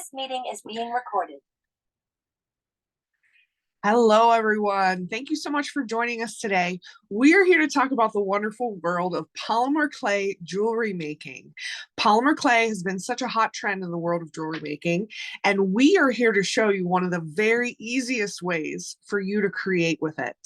This meeting is being recorded. Hello, everyone. Thank you so much for joining us today. We are here to talk about the wonderful world of polymer clay jewelry making. Polymer clay has been such a hot trend in the world of jewelry making, and we are here to show you one of the very easiest ways for you to create with it.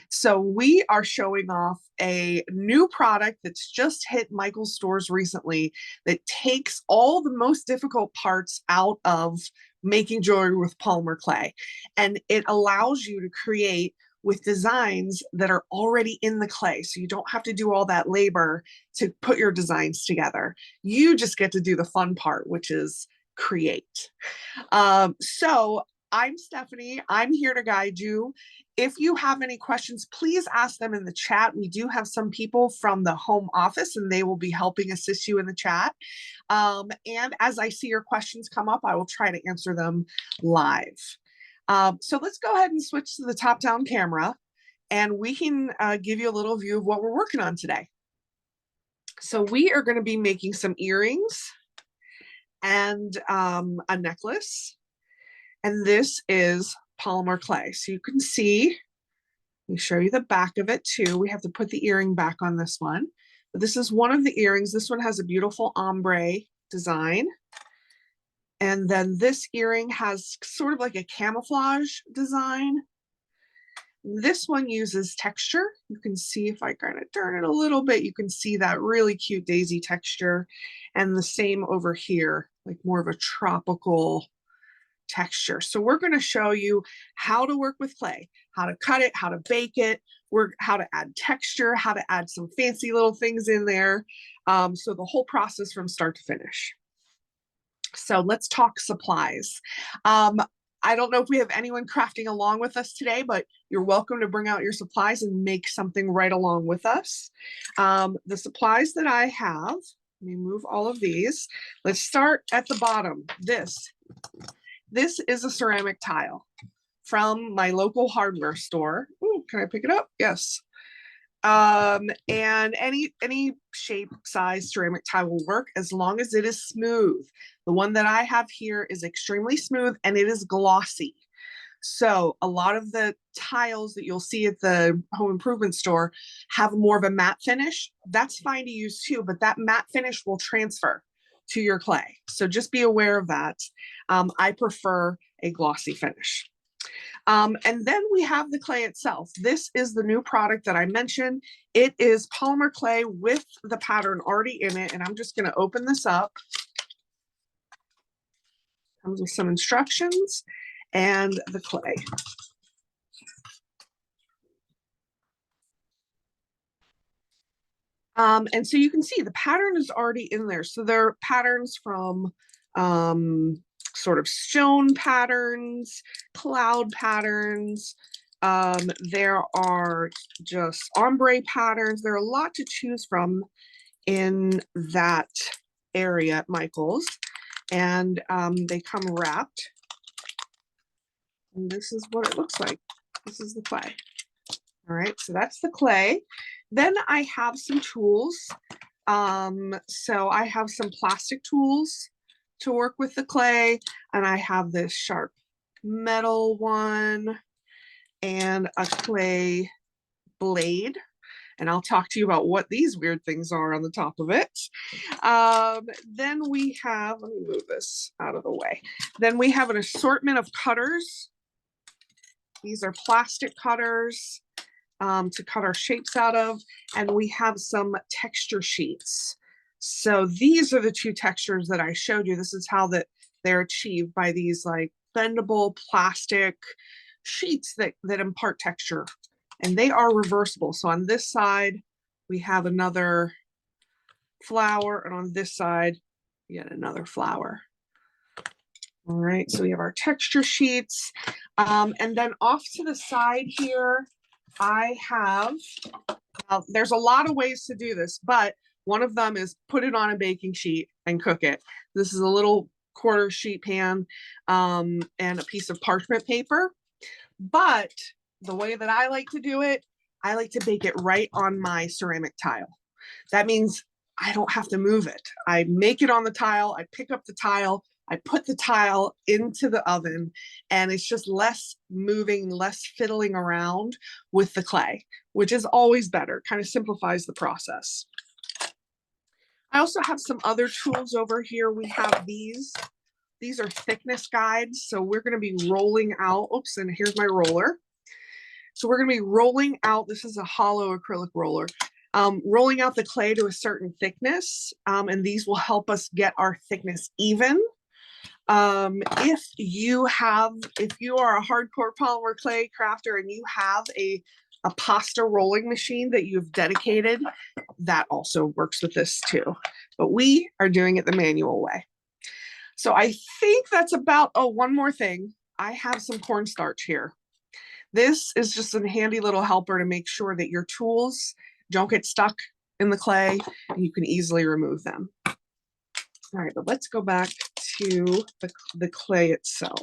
So we are showing off a new product that's just hit Michael's stores recently that takes all the most difficult parts out of making jewelry with polymer clay, and it allows you to create with designs that are already in the clay, so you don't have to do all that labor to put your designs together. You just get to do the fun part, which is create. So I'm Stephanie. I'm here to guide you. If you have any questions, please ask them in the chat. We do have some people from the home office, and they will be helping assist you in the chat. And as I see your questions come up, I will try to answer them live. So let's go ahead and switch to the top-down camera, and we can give you a little view of what we're working on today. So we are going to be making some earrings and a necklace. And this is polymer clay. So you can see, let me show you the back of it too. We have to put the earring back on this one. But this is one of the earrings. This one has a beautiful ombre design. And then this earring has sort of like a camouflage design. This one uses texture. You can see if I kind of turn it a little bit, you can see that really cute daisy texture. And the same over here, like more of a tropical texture. So we're going to show you how to work with clay, how to cut it, how to bake it, how to add texture, how to add some fancy little things in there. So the whole process from start to finish. So let's talk supplies. I don't know if we have anyone crafting along with us today, but you're welcome to bring out your supplies and make something right along with us. The supplies that I have, let me move all of these. Let's start at the bottom. This is a ceramic tile from my local hardware store. Ooh, can I pick it up? Yes. And any shape, size ceramic tile will work as long as it is smooth. The one that I have here is extremely smooth and it is glossy. So a lot of the tiles that you'll see at the home improvement store have more of a matte finish. That's fine to use too, but that matte finish will transfer to your clay. So just be aware of that. I prefer a glossy finish. And then we have the clay itself. This is the new product that I mentioned. It is polymer clay with the pattern already in it. And I'm just going to open this up. Comes with some instructions and the clay. And so you can see the pattern is already in there. So there are patterns from sort of stone patterns, cloud patterns. There are just ombre patterns. There are a lot to choose from in that area at Michael's. And they come wrapped. And this is what it looks like. This is the clay. All right, so that's the clay. Then I have some tools. So I have some plastic tools to work with the clay, and I have this sharp metal one and a clay blade. And I'll talk to you about what these weird things are on the top of it. Then we have, let me move this out of the way. Then we have an assortment of cutters. These are plastic cutters to cut our shapes out of, and we have some texture sheets. So these are the two textures that I showed you. This is how they're achieved by these like bendable plastic sheets that impart texture, and they are reversible. So on this side, we have another flower, and on this side, yet another flower. All right, so we have our texture sheets. And then off to the side here, I have, there's a lot of ways to do this, but one of them is put it on a baking sheet and cook it. This is a little quarter sheet pan and a piece of parchment paper. But the way that I like to do it, I like to bake it right on my ceramic tile. That means I don't have to move it. I make it on the tile, I pick up the tile, I put the tile into the oven, and it's just less moving, less fiddling around with the clay, which is always better, kind of simplifies the process. I also have some other tools over here. We have these. These are thickness guides. So we're going to be rolling out, oops, and here's my roller. So we're going to be rolling out, this is a hollow acrylic roller, rolling out the clay to a certain thickness, and these will help us get our thickness even. If you are a hardcore polymer clay crafter and you have a pasta rolling machine that you've dedicated, that also works with this too. But we are doing it the manual way. So I think that's about, oh, one more thing. I have some cornstarch here. This is just a handy little helper to make sure that your tools don't get stuck in the clay and you can easily remove them. All right, but let's go back to the clay itself.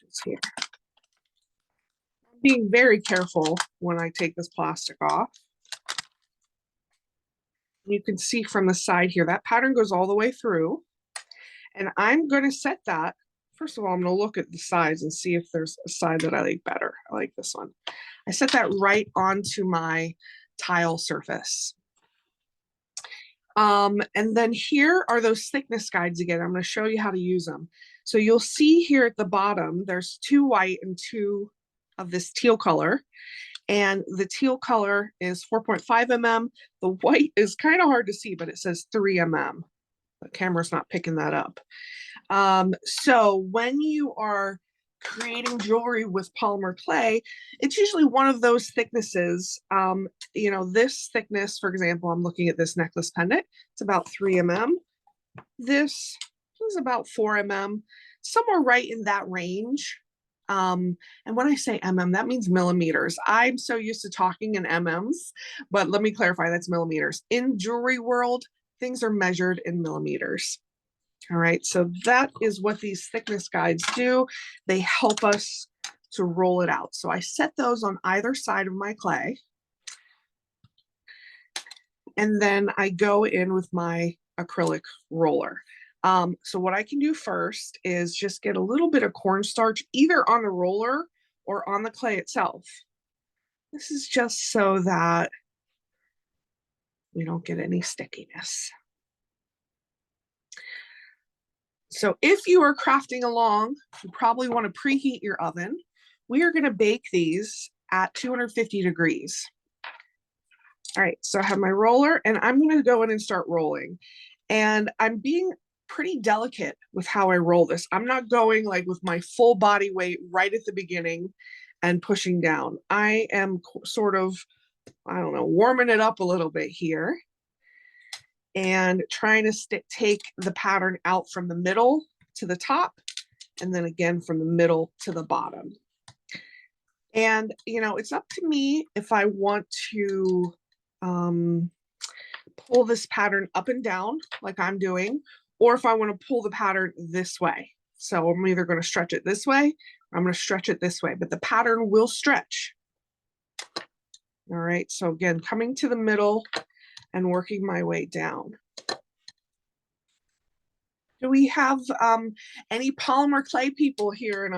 It's here. I'm being very careful when I take this plastic off. You can see from the side here, that pattern goes all the way through. And I'm going to set that. First of all, I'm going to look at the sides and see if there's a side that I like better. I like this one. I set that right onto my tile surface. And then here are those thickness guides again. I'm going to show you how to use them. So you'll see here at the bottom, there's 2 white and 2 of this teal color. And the teal color is 4.5 mm. The white is kind of hard to see, but it says 3 mm. The camera's not picking that up. So when you are creating jewelry with polymer clay, it's usually one of those thicknesses. You know, this thickness, for example, I'm looking at this necklace pendant. It's about 3 mm. This is about 4 mm, somewhere right in that range. And when I say mm, that means millimeters. I'm so used to talking in mm's, but let me clarify, that's millimeters. In jewelry world, things are measured in millimeters. All right, so that is what these thickness guides do. They help us to roll it out. So I set those on either side of my clay. And then I go in with my acrylic roller. So what I can do first is just get a little bit of cornstarch either on the roller or on the clay itself. This is just so that we don't get any stickiness. So if you are crafting along, you probably want to preheat your oven. We are going to bake these at 250 degrees. All right, so I have my roller and I'm going to go in and start rolling. And I'm being pretty delicate with how I roll this. I'm not going like with my full body weight right at the beginning and pushing down. I am sort of, I don't know, warming it up a little bit here and trying to take the pattern out from the middle to the top and then again from the middle to the bottom. And, you know, it's up to me if I want to pull this pattern up and down like I'm doing, or if I want to pull the pattern this way. So I'm either going to stretch it this way, or I'm going to stretch it this way, but the pattern will stretch. All right, so again, coming to the middle and working my way down. Do we have any polymer clay people here in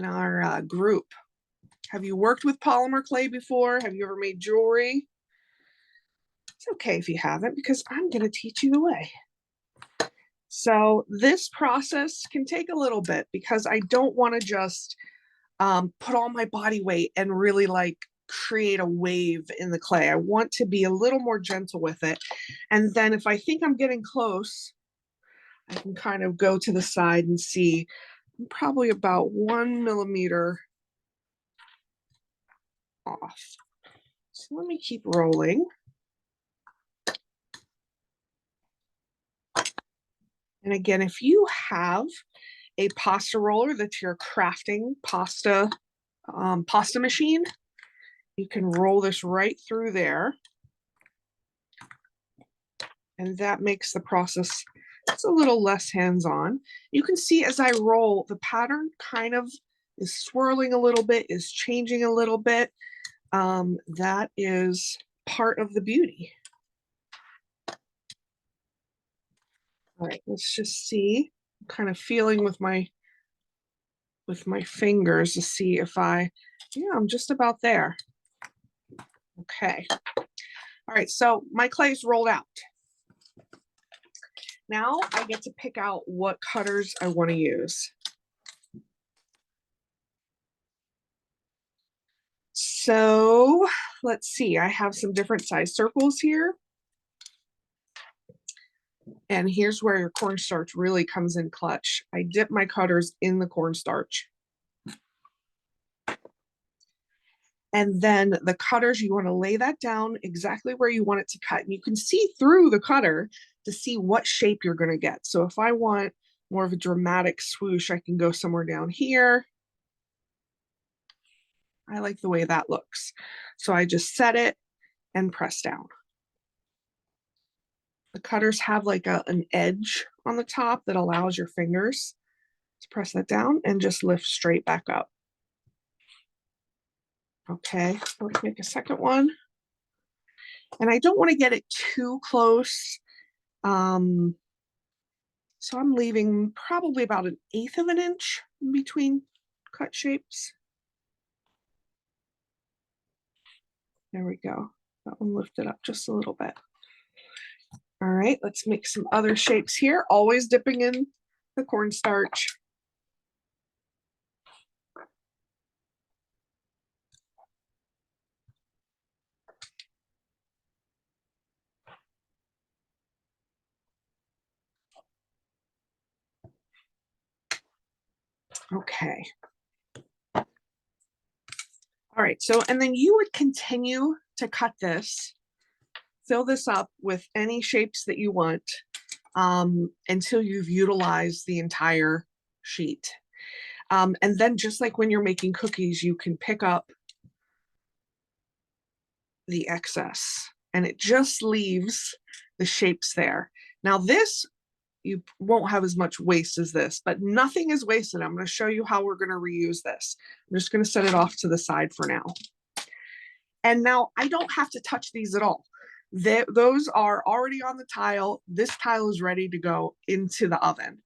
our group? Have you worked with polymer clay before? Have you ever made jewelry? It's okay if you haven't, because I'm going to teach you the way. So this process can take a little bit because I don't want to just put all my body weight and really like create a wave in the clay. I want to be a little more gentle with it. And then if I think I'm getting close, I can kind of go to the side and see I'm probably about 1 millimeter off. So let me keep rolling. And again, if you have a pasta roller that you're crafting pasta machine, you can roll this right through there. And that makes the process just a little less hands-on. You can see as I roll, the pattern kind of is swirling a little bit, is changing a little bit. That is part of the beauty. All right, let's just see. I'm kind of feeling with my fingers to see if yeah, I'm just about there. Okay. All right, so my clay's rolled out. Now I get to pick out what cutters I want to use. So let's see, I have some different size circles here. And here's where your cornstarch really comes in clutch. I dip my cutters in the cornstarch. And then the cutters, you want to lay that down exactly where you want it to cut. And you can see through the cutter to see what shape you're going to get. So if I want more of a dramatic swoosh, I can go somewhere down here. I like the way that looks. So I just set it and press down. The cutters have like an edge on the top that allows your fingers to press that down and just lift straight back up. Okay, let's make a second one. And I don't want to get it too close. So I'm leaving probably about 1/8 of an inch in between cut shapes. There we go. That one lifted up just a little bit. All right, let's make some other shapes here, always dipping in the cornstarch. Okay. All right, so, and then you would continue to cut this, fill this up with any shapes that you want until you've utilized the entire sheet. And then just like when you're making cookies, you can pick up the excess and it just leaves the shapes there. Now this, you won't have as much waste as this, but nothing is wasted. I'm going to show you how we're going to reuse this. I'm just going to set it off to the side for now. And now I don't have to touch these at all. Those are already on the tile. This tile is ready to go into the oven.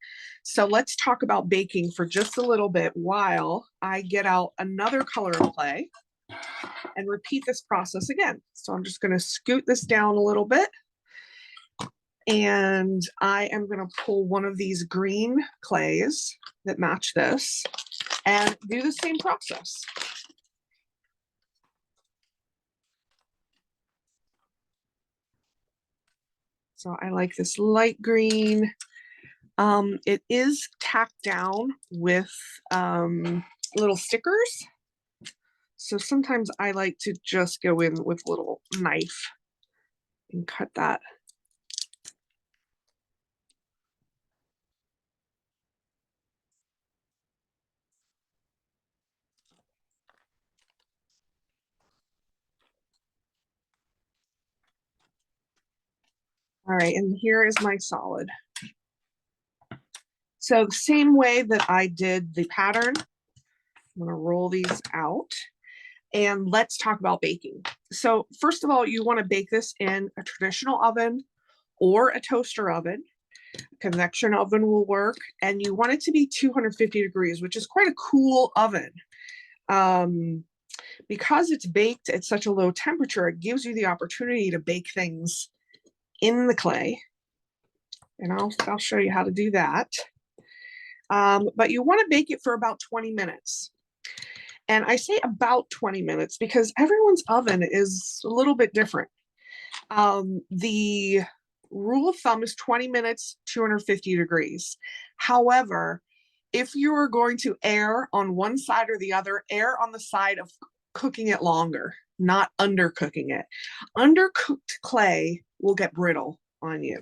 So let's talk about baking for just a little bit while I get out another color of clay and repeat this process again. So I'm just going to scoot this down a little bit. And I am going to pull one of these green clays that match this and do the same process. So I like this light green. It is tacked down with little stickers. So sometimes I like to just go in with a little knife and cut that. All right, and here is my solid. So the same way that I did the pattern, I'm gonna roll these out and let's talk about baking. So first of all, you wanna bake this in a traditional oven or a toaster oven. Convection oven will work, and you want it to be 250 degrees, which is quite a cool oven. Because it's baked at such a low temperature, it gives you the opportunity to bake things in the clay. And I'll show you how to do that. But you want to bake it for about 20 minutes. And I say about 20 minutes because everyone's oven is a little bit different. The rule of thumb is 20 minutes, 250 degrees. However, if you are going to err on one side or the other, err on the side of cooking it longer, not undercooking it. Undercooked clay will get brittle on you.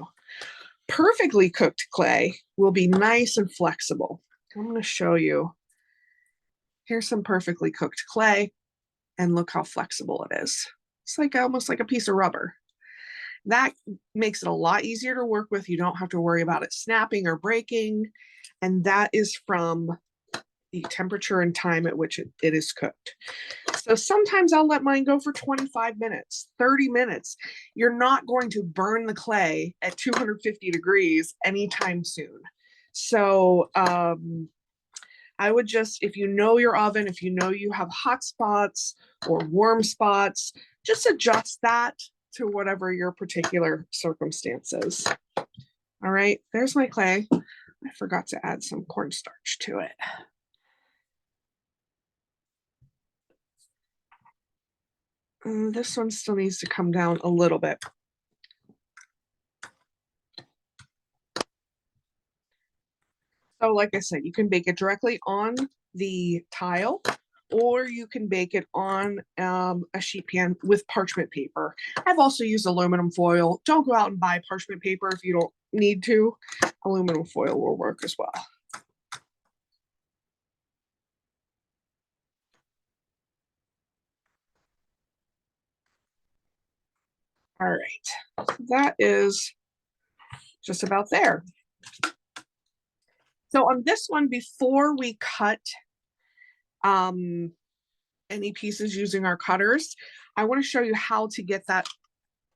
Perfectly cooked clay will be nice and flexible. I'm going to show you. Here's some perfectly cooked clay, and look how flexible it is. It's like almost like a piece of rubber. That makes it a lot easier to work with. You don't have to worry about it snapping or breaking. And that is from the temperature and time at which it is cooked. So sometimes I'll let mine go for 25 minutes, 30 minutes. You're not going to burn the clay at 250 degrees anytime soon. So I would just, if you know your oven, if you know you have hot spots or warm spots, just adjust that to whatever your particular circumstances. All right, there's my clay. I forgot to add some cornstarch to it. This one still needs to come down a little bit. So like I said, you can bake it directly on the tile, or you can bake it on a sheet pan with parchment paper. I've also used aluminum foil. Don't go out and buy parchment paper if you don't need to. Aluminum foil will work as well. All right, that is just about there. So on this one, before we cut any pieces using our cutters, I want to show you how to get that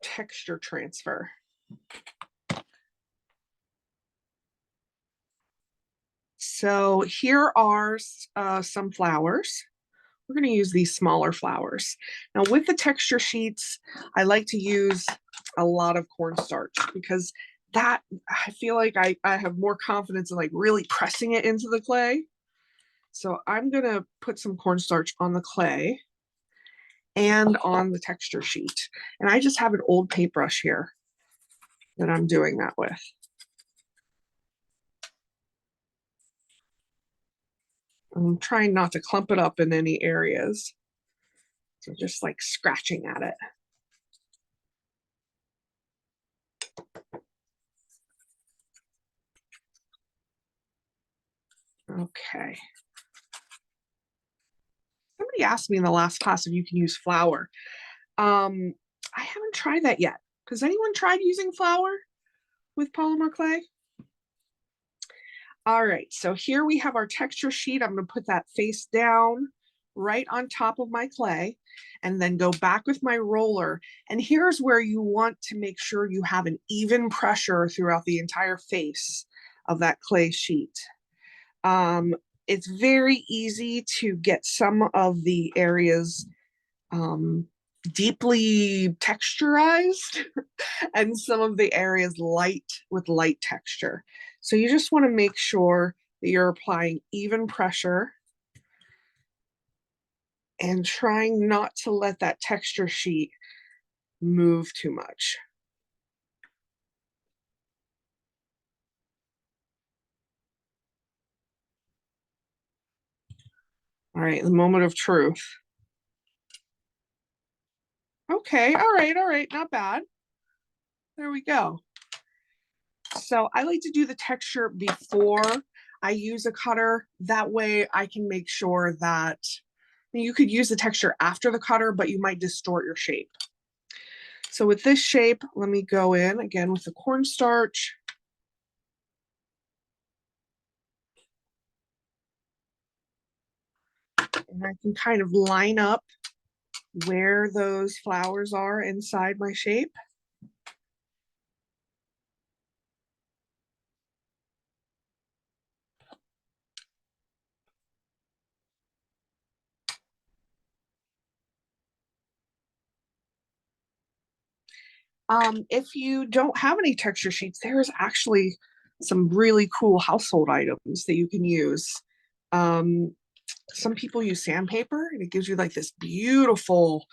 texture transfer. So here are some flowers. We're going to use these smaller flowers. Now with the texture sheets, I like to use a lot of cornstarch because that I feel like I have more confidence in like really pressing it into the clay. So I'm going to put some cornstarch on the clay and on the texture sheet. And I just have an old paintbrush here that I'm doing that with. I'm trying not to clump it up in any areas. So just like scratching at it. Okay. Somebody asked me in the last class if you can use flour. I haven't tried that yet. Has anyone tried using flour with polymer clay? All right, so here we have our texture sheet. I'm going to put that face down right on top of my clay and then go back with my roller. And here's where you want to make sure you have an even pressure throughout the entire face of that clay sheet. It's very easy to get some of the areas deeply texturized and some of the areas light with light texture. So you just want to make sure that you're applying even pressure and trying not to let that texture sheet move too much. All right, the moment of truth. Okay, all right, not bad. There we go. So I like to do the texture before I use a cutter. That way I can make sure that you could use the texture after the cutter, but you might distort your shape. So with this shape, let me go in again with the cornstarch. And I can kind of line up where those flowers are inside my shape. If you don't have any texture sheets, there's actually some really cool household items that you can use. Some people use sandpaper and it gives you like this beautiful,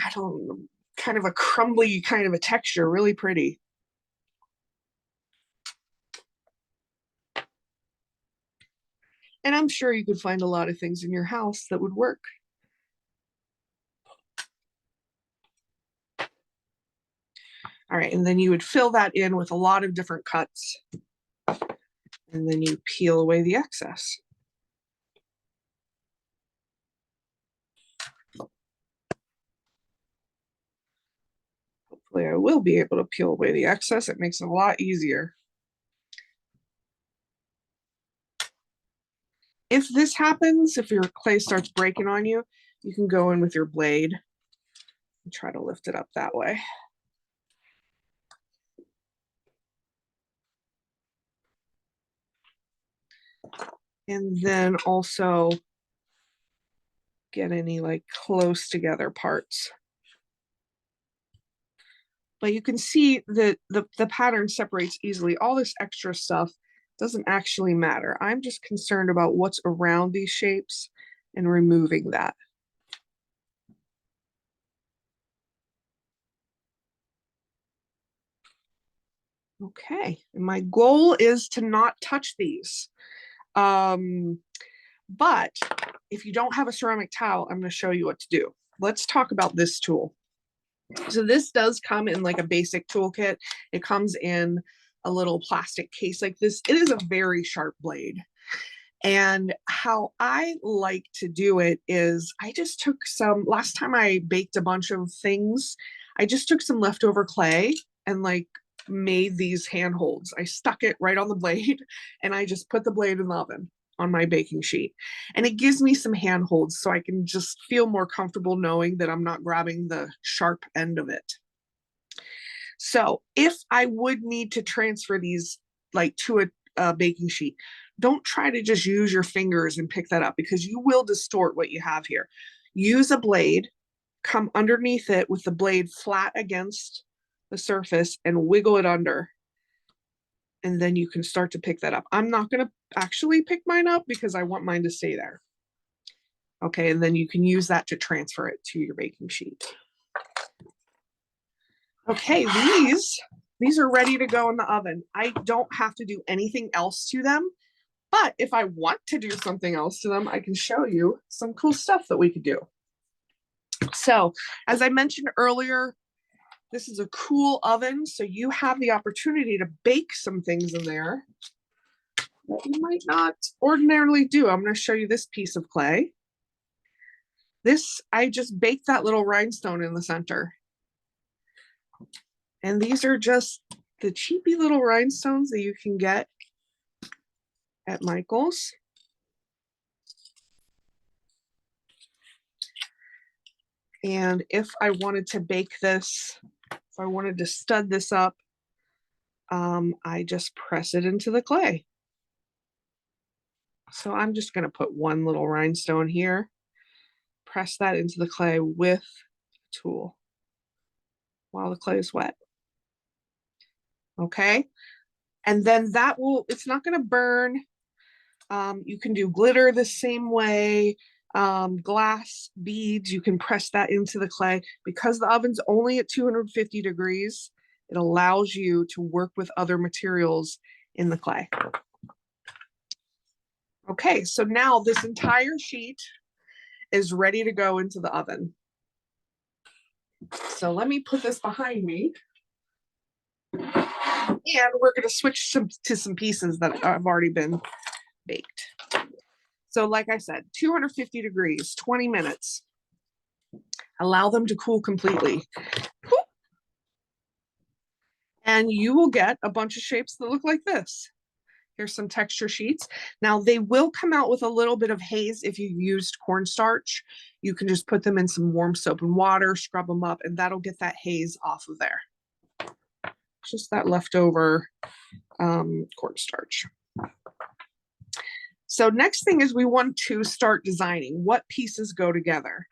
I don't know, kind of a crumbly kind of a texture, really pretty. And I'm sure you could find a lot of things in your house that would work. All right, and then you would fill that in with a lot of different cuts. And then you peel away the excess. Hopefully I will be able to peel away the excess. It makes it a lot easier. If this happens, if your clay starts breaking on you, you can go in with your blade and try to lift it up that way. And then also get any like close together parts. But you can see that the pattern separates easily. All this extra stuff doesn't actually matter. I'm just concerned about what's around these shapes and removing that. Okay, and my goal is to not touch these. But if you don't have a ceramic towel, I'm going to show you what to do. Let's talk about this tool. So this does come in like a basic toolkit. It comes in a little plastic case like this. It is a very sharp blade. And how I like to do it is I just took some, last time I baked a bunch of things, I just took some leftover clay and like made these handholds. I stuck it right on the blade and I just put the blade in the oven on my baking sheet. And it gives me some handholds so I can just feel more comfortable knowing that I'm not grabbing the sharp end of it. So if I would need to transfer these like to a baking sheet, don't try to just use your fingers and pick that up because you will distort what you have here. Use a blade, come underneath it with the blade flat against the surface and wiggle it under. And then you can start to pick that up. I'm not going to actually pick mine up because I want mine to stay there. Okay, and then you can use that to transfer it to your baking sheet. Okay, these are ready to go in the oven. I don't have to do anything else to them, but if I want to do something else to them, I can show you some cool stuff that we could do. So, as I mentioned earlier, this is a cool oven, so you have the opportunity to bake some things in there that you might not ordinarily do. I'm going to show you this piece of clay. This, I just baked that little rhinestone in the center. And these are just the cheapy little rhinestones that you can get at Michael's. And if I wanted to bake this, if I wanted to stud this up, I just press it into the clay. So I'm just going to put one little rhinestone here, press that into the clay with a tool while the clay is wet. Okay, and then that will, it's not going to burn. You can do glitter the same way. Glass beads, you can press that into the clay. Because the oven's only at 250 degrees, it allows you to work with other materials in the clay. Okay, so now this entire sheet is ready to go into the oven. So let me put this behind me. And we're going to switch to some pieces that have already been baked. So like I said, 250 degrees, 20 minutes. Allow them to cool completely. And you will get a bunch of shapes that look like this. Here's some texture sheets. Now they will come out with a little bit of haze if you used cornstarch. You can just put them in some warm soap and water, scrub them up, and that'll get that haze off of there. Just that leftover cornstarch. So next thing is we want to start designing what pieces go together.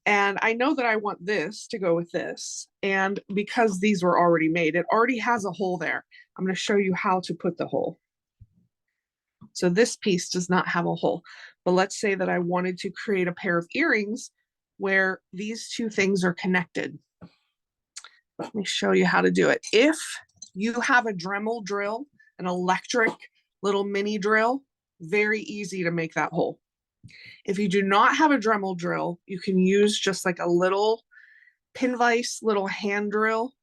And I know that I want this to go with this. And because these were already made, it already has a hole there. I'm going to show you how to put the hole. So this piece does not have a hole. But let's say that I wanted to create a pair of earrings where these two things are connected. Let me show you how to do it. If you have a Dremel drill, an electric little mini drill, very easy to make that hole. If you do not have a Dremel drill, you can use just like a little pin vise, little hand drill.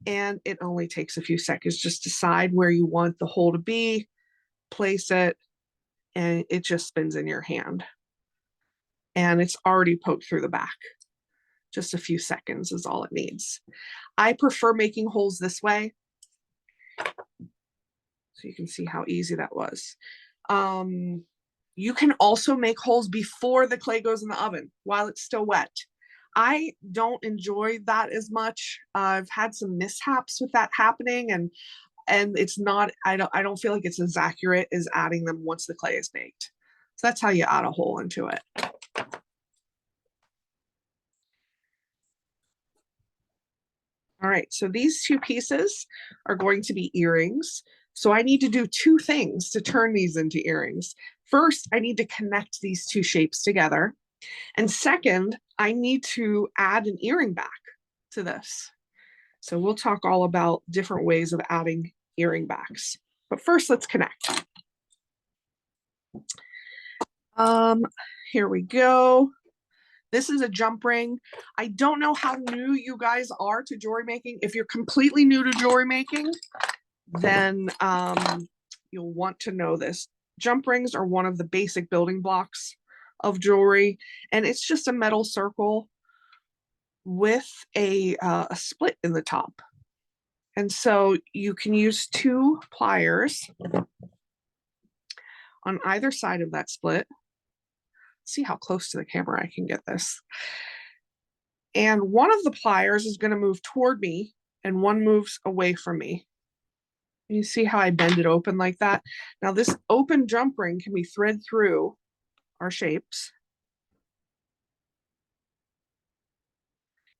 And it only takes a few seconds. Just decide where you want the hole to be, place it, and it just spins in your hand. And it's already poked through the back. Just a few seconds is all it needs. I prefer making holes this way. So you can see how easy that was. You can also make holes before the clay goes in the oven while it's still wet. I don't enjoy that as much. I've had some mishaps with that happening, and it's not, I don't feel like it's as accurate as adding them once the clay is baked. So that's how you add a hole into it. All right, so these two pieces are going to be earrings. So I need to do two things to turn these into earrings. First, I need to connect these two shapes together. And second, I need to add an earring back to this. So we'll talk all about different ways of adding earring backs. But first, let's connect. Here we go. This is a jump ring. I don't know how new you guys are to jewelry making. If you're completely new to jewelry making, then you'll want to know this. Jump rings are one of the basic building blocks of jewelry, and it's just a metal circle with a split in the top. And so you can use two pliers on either side of that split. See how close to the camera I can get this. And one of the pliers is going to move toward me and one moves away from me. You see how I bend it open like that? Now this open jump ring can be thread through our shapes.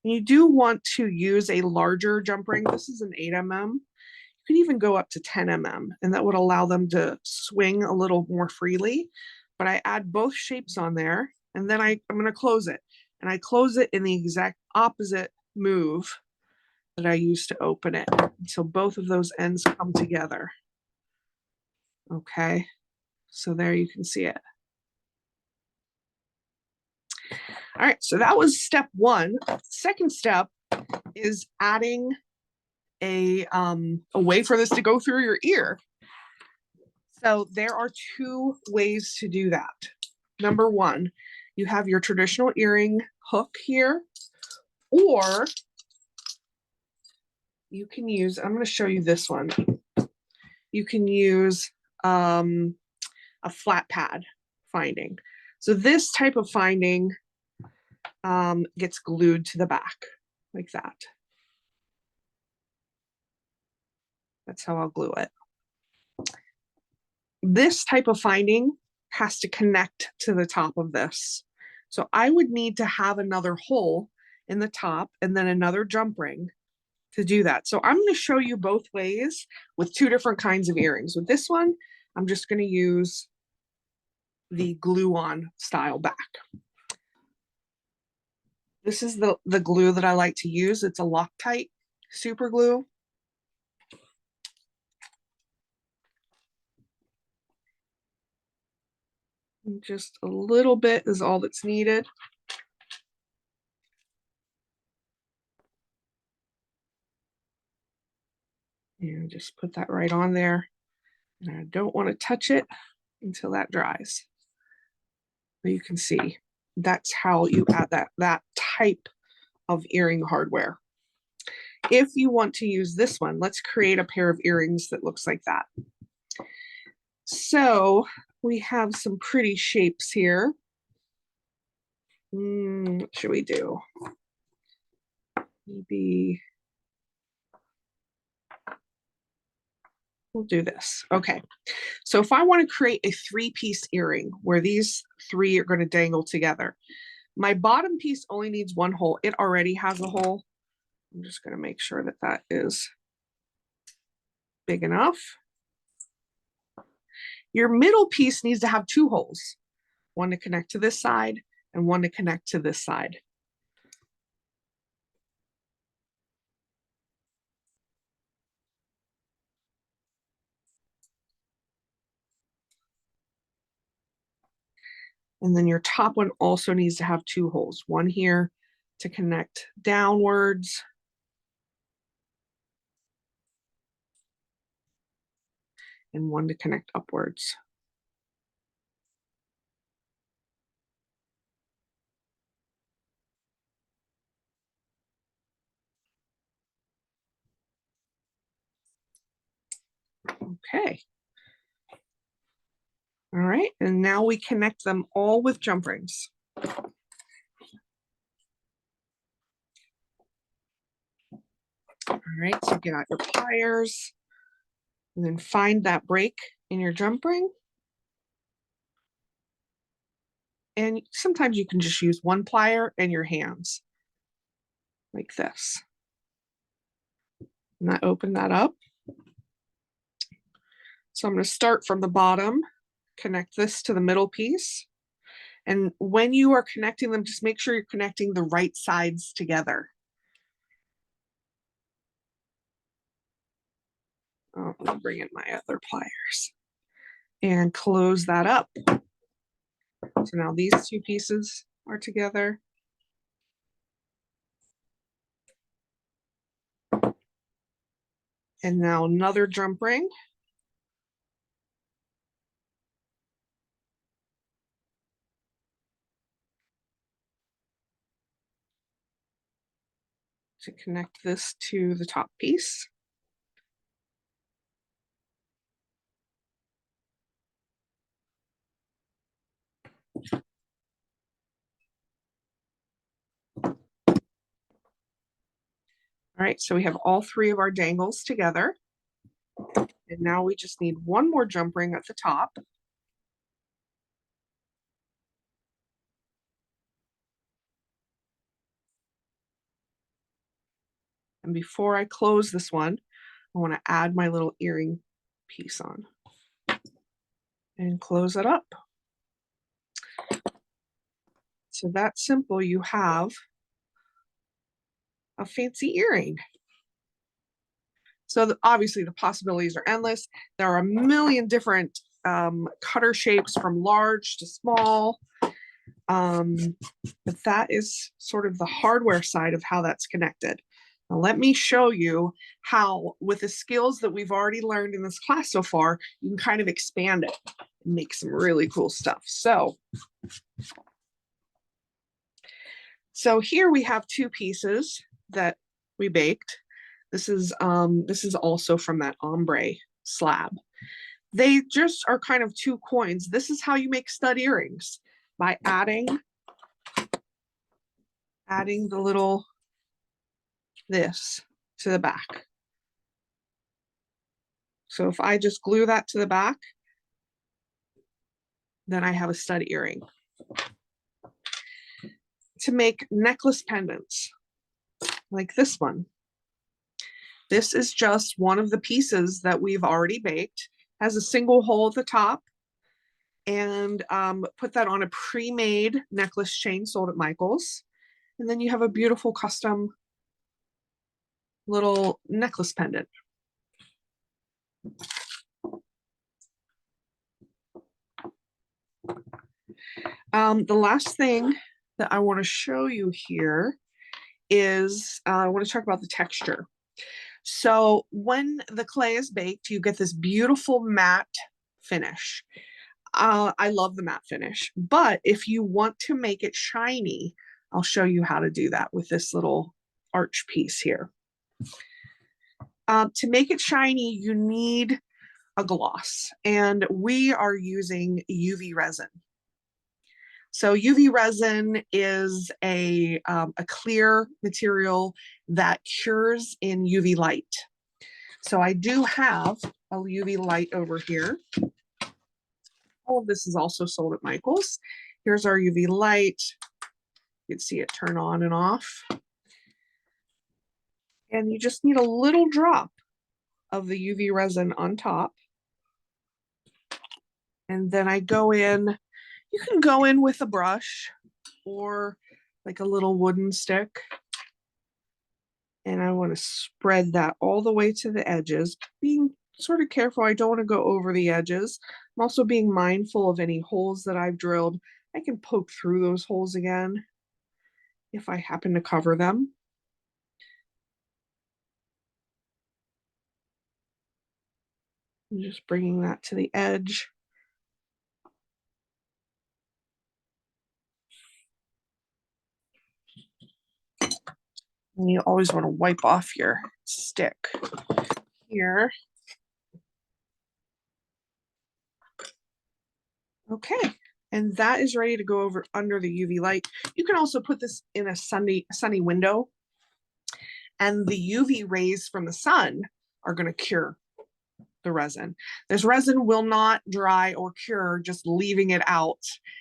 You do want to use a larger jump ring. This is an 8mm. You can even go up to 10mm, and that would allow them to swing a little more freely. But I add both shapes on there, and then I'm going to close it. And I close it in the exact opposite move that I used to open it. So both of those ends come together. Okay, so there you can see it. All right, so that was step one. Second step is adding a way for this to go through your ear. So there are two ways to do that. Number one, you have your traditional earring hook here, or you can use, I'm going to show you this one. You can use a flat pad finding. So this type of finding gets glued to the back like that. That's how I'll glue it. This type of finding has to connect to the top of this. So I would need to have another hole in the top and then another jump ring to do that. So I'm going to show you both ways with two different kinds of earrings. With this one, I'm just going to use the glue-on style back. This is the glue that I like to use. It's a Loctite super glue. And just a little bit is all that's needed. And just put that right on there. And I don't want to touch it until that dries. But you can see that's how you add that type of earring hardware. If you want to use this one, let's create a pair of earrings that looks like that. So we have some pretty shapes here. What should we do? Maybe we'll do this. Okay. So if I want to create a three-piece earring where these three are going to dangle together, my bottom piece only needs one hole. It already has a hole. I'm just going to make sure that that is big enough. Your middle piece needs to have two holes, one to connect to this side and one to connect to this side. And then your top one also needs to have two holes, one here to connect downwards and one to connect upwards. Okay. All right, and now we connect them all with jump rings. All right, so get out your pliers and then find that break in your jump ring. And sometimes you can just use one plier and your hands like this. And open that up. So I'm going to start from the bottom, connect this to the middle piece. And when you are connecting them, just make sure you're connecting the right sides together. Oh, I'll bring in my other pliers and close that up. So now these two pieces are together. And now another jump ring. To connect this to the top piece. All right, so we have all three of our dangles together. And now we just need one more jump ring at the top. And before I close this one, I want to add my little earring piece on and close it up. So that's simple. You have a fancy earring. So obviously the possibilities are endless. There are a million different cutter shapes from large to small. But that is sort of the hardware side of how that's connected. Now let me show you how, with the skills that we've already learned in this class so far, you can kind of expand it and make some really cool stuff. So here we have two pieces that we baked. This is also from that ombre slab. They just are kind of two coins. This is how you make stud earrings, by adding the little this to the back. So if I just glue that to the back, then I have a stud earring. To make necklace pendants like this one. This is just one of the pieces that we've already baked. Has a single hole at the top, and put that on a pre-made necklace chain sold at Michael's. And then you have a beautiful custom little necklace pendant. The last thing that I want to show you here is I want to talk about the texture. So when the clay is baked, you get this beautiful matte finish. I love the matte finish, but if you want to make it shiny, I'll show you how to do that with this little arch piece here. To make it shiny, you need a gloss, and we are using UV resin. So UV resin is a clear material that cures in UV light. So I do have a UV light over here. All of this is also sold at Michael's. Here's our UV light. You can see it turn on and off. And you just need a little drop of the UV resin on top. And then I go in. You can go in with a brush or like a little wooden stick. And I want to spread that all the way to the edges, being sort of careful. I don't want to go over the edges. I'm also being mindful of any holes that I've drilled. I can poke through those holes again if I happen to cover them. I'm just bringing that to the edge. And you always want to wipe off your stick here. Okay, and that is ready to go over under the UV light. You can also put this in a sunny window, and the UV rays from the sun are going to cure the resin. This resin will not dry or cure just leaving it out.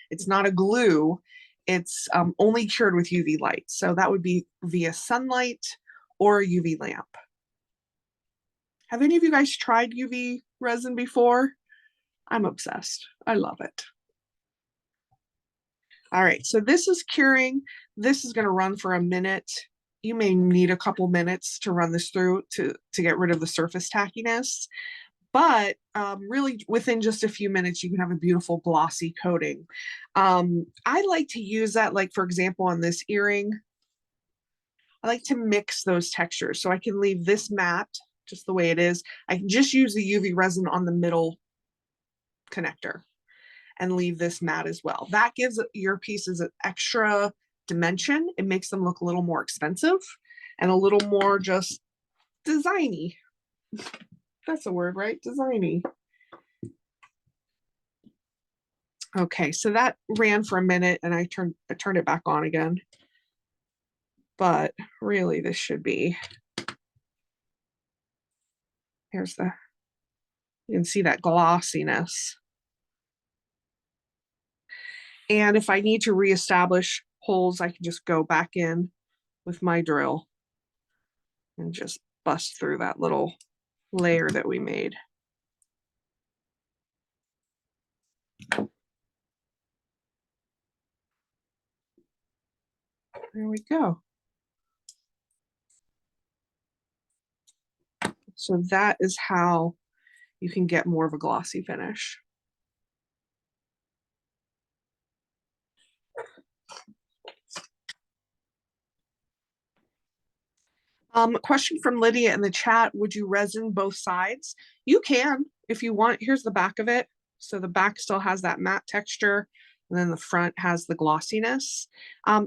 It's not a glue. It's only cured with UV light. So that would be via sunlight or a UV lamp. Have any of you guys tried UV resin before? I'm obsessed. I love it. All right, so this is curing. This is going to run for a minute. You may need a couple minutes to run this through to get rid of the surface tackiness. But really within just a few minutes, you can have a beautiful glossy coating. I like to use that, like for example, on this earring, I like to mix those textures. So I can leave this matte just the way it is. I can just use the UV resin on the middle connector and leave this matte as well. That gives your pieces an extra dimension. It makes them look a little more expensive and a little more just designy. That's a word, right? Designy. Okay, so that ran for a minute and I turned it back on again. But really this should be, here's the, you can see that glossiness. And if I need to reestablish holes, I can just go back in with my drill and just bust through that little layer that we made. There we go. So that is how you can get more of a glossy finish. Question from Lydia in the chat, would you resin both sides? You can, if you want. Here's the back of it. So the back still has that matte texture, and then the front has the glossiness.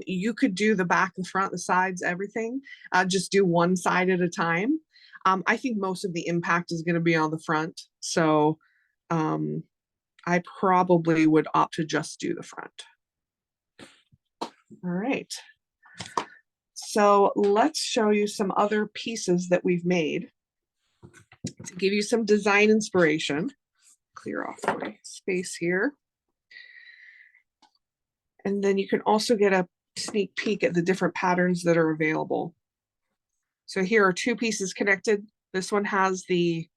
You could do the back, the front, the sides, everything. Just do one side at a time. I think most of the impact is gonna be on the front. So I probably would opt to just do the front. All right. So let's show you some other pieces that we've made to give you some design inspiration. Clear off my space here. And then you can also get a sneak peek at the different patterns that are available. So here are two pieces connected. This one has the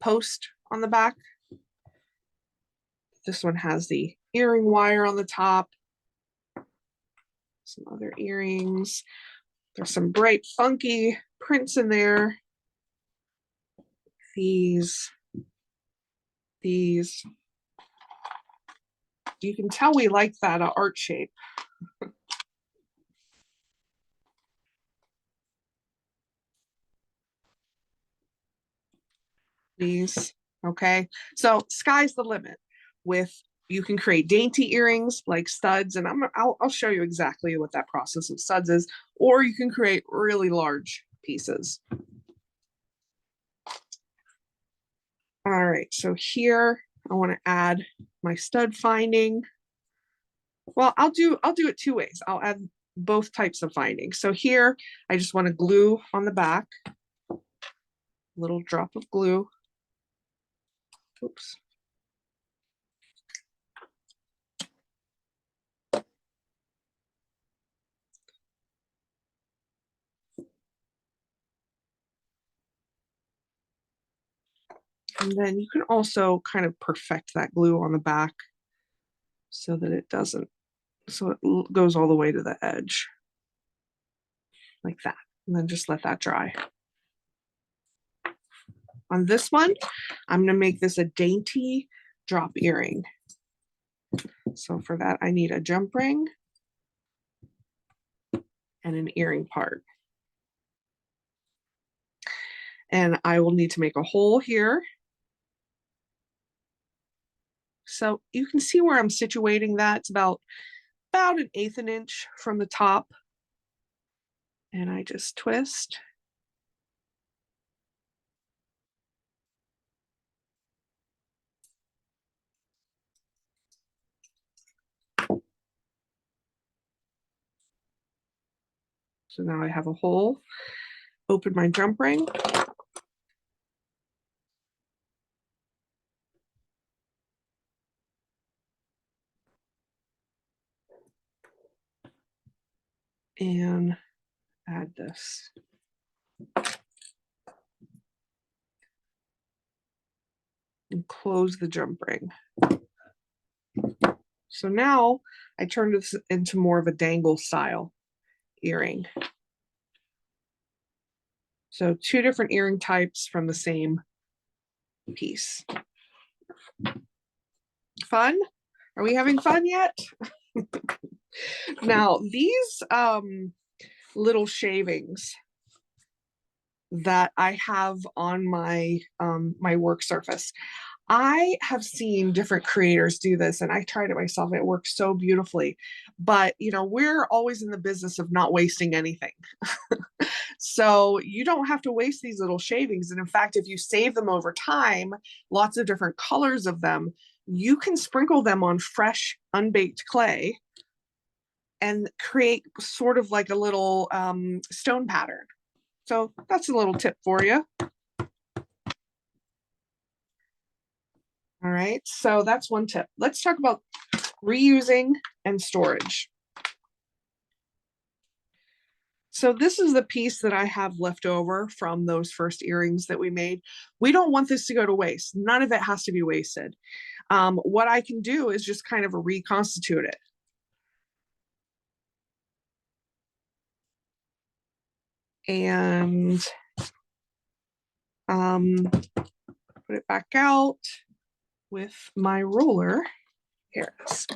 post on the back. This one has the earring wire on the top. Some other earrings. There's some bright, funky prints in there. These. You can tell we like that art shape. These, okay? So sky's the limit with, you can create dainty earrings like studs, and I'll show you exactly what that process of studs is, or you can create really large pieces. All right, so here I want to add my stud finding. Well, I'll do it two ways. I'll add both types of finding. So here I just want to glue on the back, little drop of glue. Oops. And then you can also kind of perfect that glue on the back so that it doesn't, so it goes all the way to the edge like that. And then just let that dry. On this one, I'm going to make this a dainty drop earring. So for that, I need a jump ring and an earring part. And I will need to make a hole here. So you can see where I'm situating that. It's about 1/8 an inch from the top. And I just twist. So now I have a hole. Open my jump ring. And add this. And close the jump ring. So now I turned this into more of a dangle style earring. So 2 different earring types from the same piece. Fun? Are we having fun yet? Now these little shavings that I have on my my work surface, I have seen different creators do this, and I tried it myself. It works so beautifully. But you know, we're always in the business of not wasting anything. So you don't have to waste these little shavings. And in fact, if you save them over time, lots of different colors of them, you can sprinkle them on fresh unbaked clay and create sort of like a little stone pattern. So that's a little tip for you. All right, so that's one tip. Let's talk about reusing and storage. So this is the piece that I have left over from those first earrings that we made. We don't want this to go to waste. None of it has to be wasted. What I can do is just kind of reconstitute it. And put it back out with my roller. Here it is.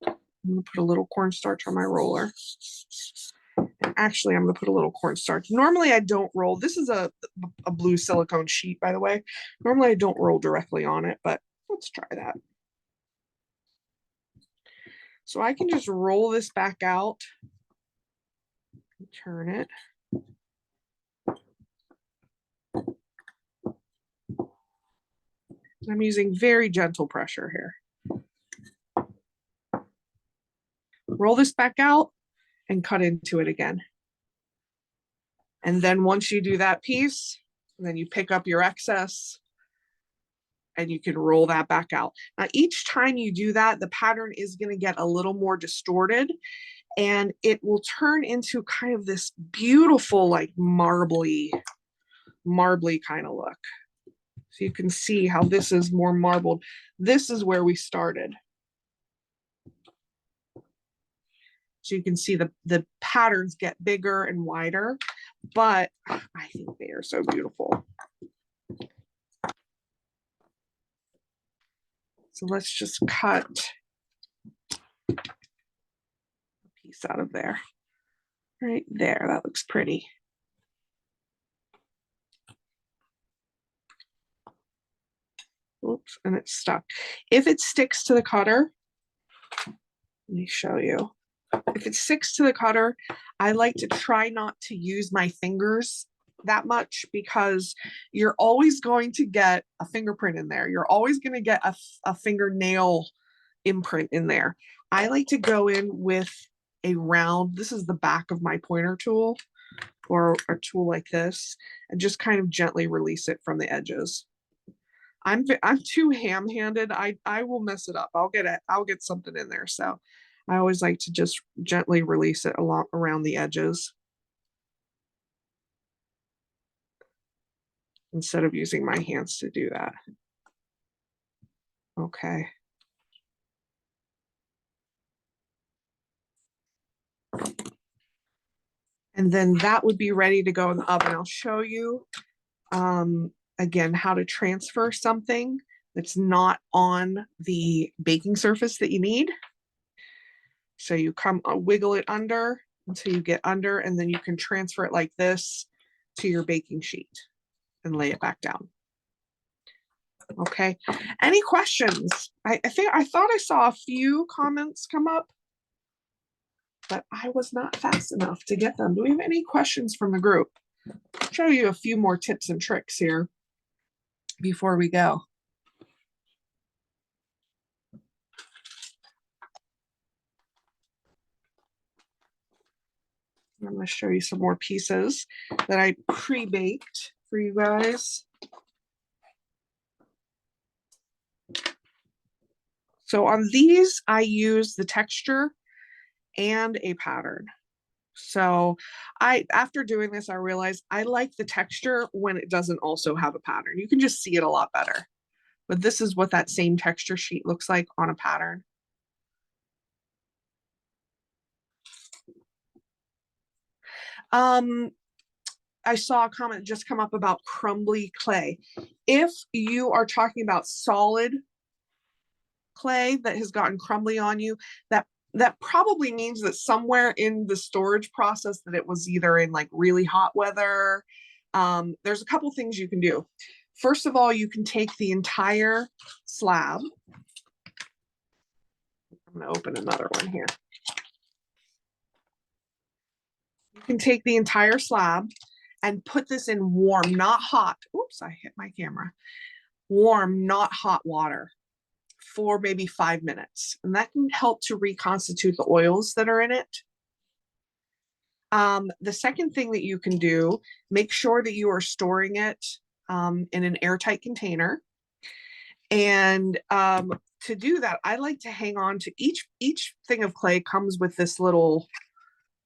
I'm gonna put a little cornstarch on my roller. And actually, I'm gonna put a little cornstarch. Normally I don't roll. This is a blue silicone sheet, by the way. Normally I don't roll directly on it, but let's try that. So I can just roll this back out, turn it. I'm using very gentle pressure here. Roll this back out and cut into it again. And then once you do that piece, then you pick up your excess and you can roll that back out. Now, each time you do that, the pattern is going to get a little more distorted and it will turn into kind of this beautiful, like marbly kind of look. So you can see how this is more marbled. This is where we started. So you can see the patterns get bigger and wider, but I think they are so beautiful. So let's just cut a piece out of there. Right there, that looks pretty. Oops, and it's stuck. If it sticks to the cutter, let me show you. If it sticks to the cutter, I like to try not to use my fingers that much because you're always going to get a fingerprint in there. You're always going to get a fingernail imprint in there. I like to go in with a round, this is the back of my pointer tool or a tool like this, and just kind of gently release it from the edges. I'm too ham-handed. I will mess it up. I'll get something in there. So I always like to just gently release it along around the edges instead of using my hands to do that. Okay. And then that would be ready to go in the oven. I'll show you again how to transfer something that's not on the baking surface that you need. So you come wiggle it under until you get under, and then you can transfer it like this to your baking sheet and lay it back down. Okay, any questions? I thought I saw a few comments come up, but I was not fast enough to get them. Do we have any questions from the group? I'll show you a few more tips and tricks here before we go. I'm going to show you some more pieces that I pre-baked for you guys. So on these, I use the texture and a pattern. So after doing this, I realized I like the texture when it doesn't also have a pattern. You can just see it a lot better. But this is what that same texture sheet looks like on a pattern. I saw a comment just come up about crumbly clay. If you are talking about solid clay that has gotten crumbly on you, that probably means that somewhere in the storage process that it was either in like really hot weather. There's a couple things you can do. First of all, you can take the entire slab. I'm going to open another one here. You can take the entire slab and put this in warm, not hot. Oops, I hit my camera. Warm, not hot water for maybe 5 minutes. And that can help to reconstitute the oils that are in it. The second thing that you can do, make sure that you are storing it in an airtight container. And to do that, I like to hang on to each thing of clay comes with this little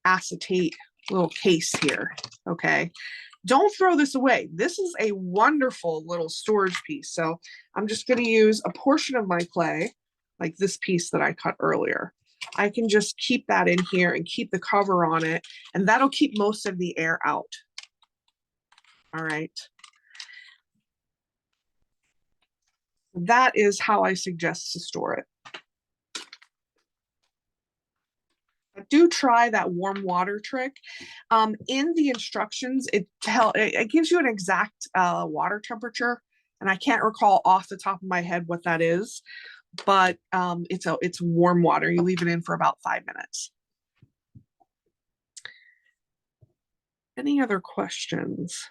acetate little case here. Okay. Don't throw this away. This is a wonderful little storage piece. So I'm just going to use a portion of my clay, like this piece that I cut earlier. I can just keep that in here and keep the cover on it, and that'll keep most of the air out. All right. That is how I suggest to store it. Do try that warm water trick. In the instructions, it gives you an exact water temperature, and I can't recall off the top of my head what that is, but it's warm water. You leave it in for about 5 minutes. Any other questions?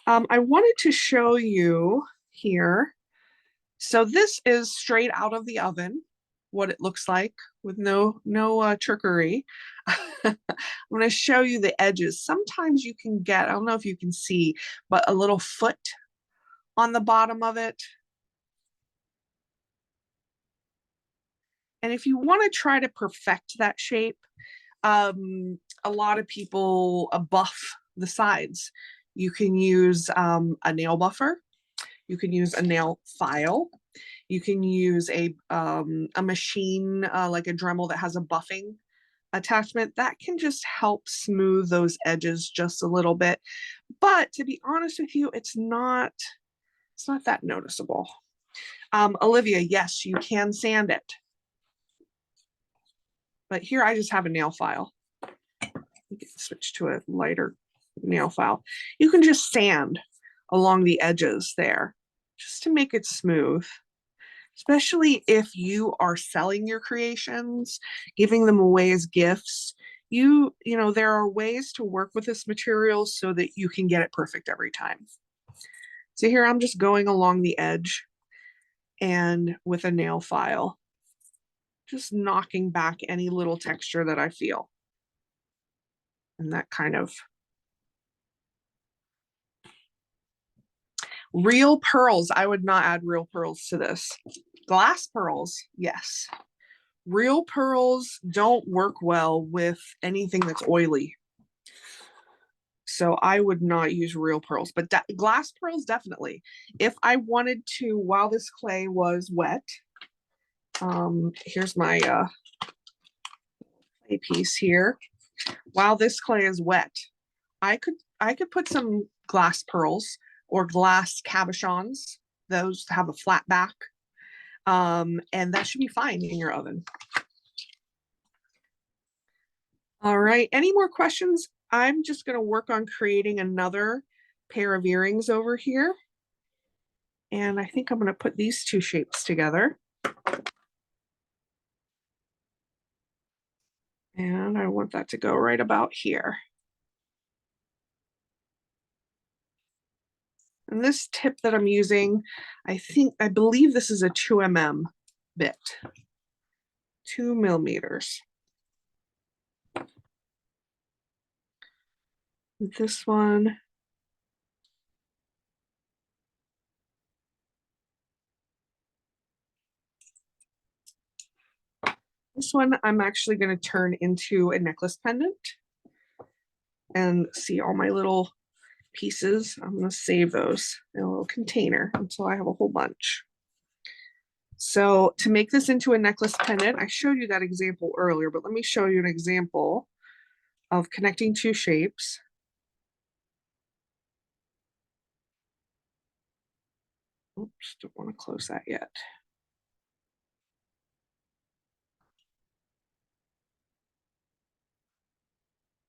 I wanted to show you here. So this is straight out of the oven, what it looks like with no trickery. I'm going to show you the edges. Sometimes you can get, I don't know if you can see, but a little foot on the bottom of it. And if you want to try to perfect that shape, a lot of people buff the sides. You can use a nail buffer. You can use a nail file. You can use a machine like a Dremel that has a buffing attachment. That can just help smooth those edges just a little bit. But to be honest with you, it's not that noticeable. Olivia, yes, you can sand it. But here I just have a nail file. We can switch to a lighter nail file. You can just sand along the edges there just to make it smooth, especially if you are selling your creations, giving them away as gifts. You know, there are ways to work with this material so that you can get it perfect every time. So here I'm just going along the edge and with a nail file, just knocking back any little texture that I feel. And that kind of real pearls. I would not add real pearls to this. Glass pearls, yes. Real pearls don't work well with anything that's oily. So I would not use real pearls, but glass pearls, definitely. If I wanted to, while this clay was wet, here's my clay piece here. While this clay is wet, I could put some glass pearls or glass cabochons. Those have a flat back. And that should be fine in your oven. All right, any more questions? I'm just going to work on creating another pair of earrings over here. And I think I'm going to put these two shapes together. And I want that to go right about here. And this tip that I'm using, I believe this is a 2mm bit, 2 millimeters. This one. This one I'm actually going to turn into a necklace pendant. And see all my little pieces. I'm going to save those in a little container until I have a whole bunch. So to make this into a necklace pendant, I showed you that example earlier, but let me show you an example of connecting two shapes. Oops, don't want to close that yet.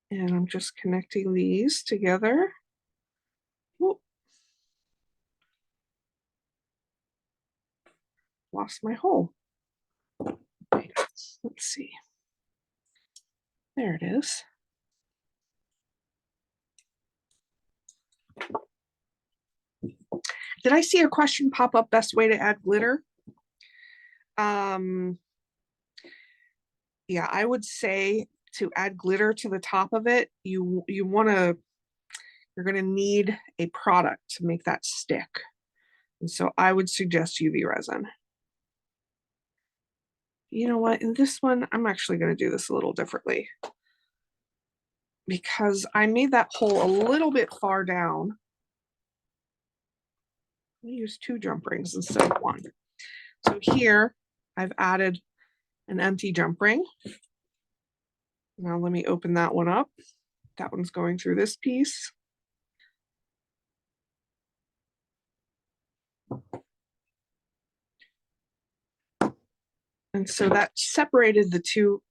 And I'm just connecting these together. Whoop. Lost my hole. Let's see. There it is. Did I see a question pop up, best way to add glitter? Yeah, I would say to add glitter to the top of it, you're gonna need a product to make that stick. And so I would suggest UV resin. You know what, in this one, I'm actually gonna do this a little differently because I made that hole a little bit far down. Let me use 2 jump rings instead of 1. So here I've added an empty jump ring. Now let me open that one up. That one's going through this piece. And so that separated the 2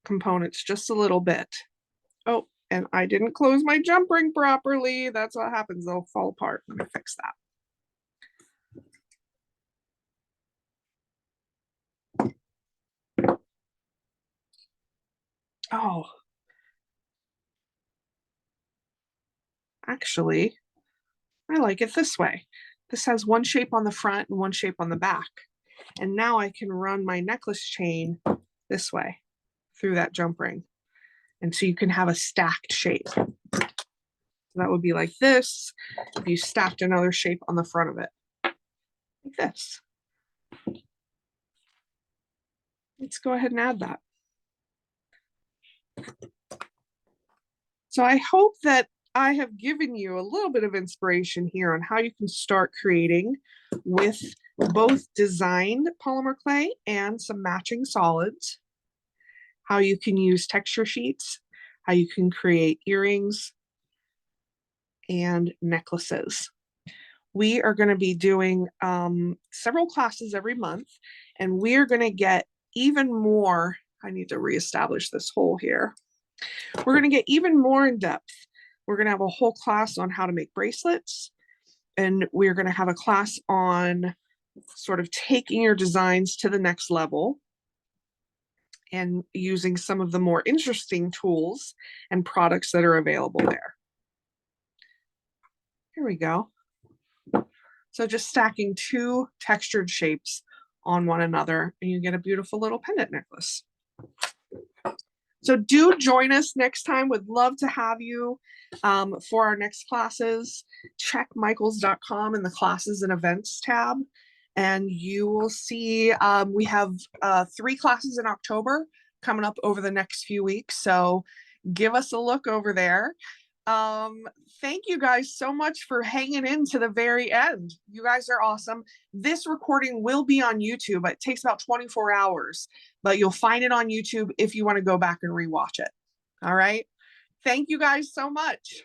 components just a little bit. Oh, and I didn't close my jump ring properly. That's what happens, they'll fall apart. Let me fix that. Oh, actually, I like it this way. This has one shape on the front and one shape on the back. And now I can run my necklace chain this way through that jump ring. And so you can have a stacked shape. So that would be like this if you stacked another shape on the front of it. Like this. Let's go ahead and add that. So I hope that I have given you a little bit of inspiration here on how you can start creating with both designed polymer clay and some matching solids, how you can use texture sheets, how you can create earrings and necklaces. We are going to be doing several classes every month, and we're going to get even more. I need to reestablish this hole here. We're going to get even more in depth. We're going to have a whole class on how to make bracelets, and we're going to have a class on sort of taking your designs to the next level and using some of the more interesting tools and products that are available there. Here we go. So just stacking 2 textured shapes on one another, and you get a beautiful little pendant necklace. So do join us next time. Would love to have you for our next classes. Check michaels.com in the classes and events tab, and you will see we have 3 classes in October coming up over the next few weeks. So give us a look over there. Thank you guys so much for hanging in to the very end. You guys are awesome. This recording will be on YouTube. It takes about 24 hours, but you'll find it on YouTube if you want to go back and rewatch it. All right. Thank you guys so much.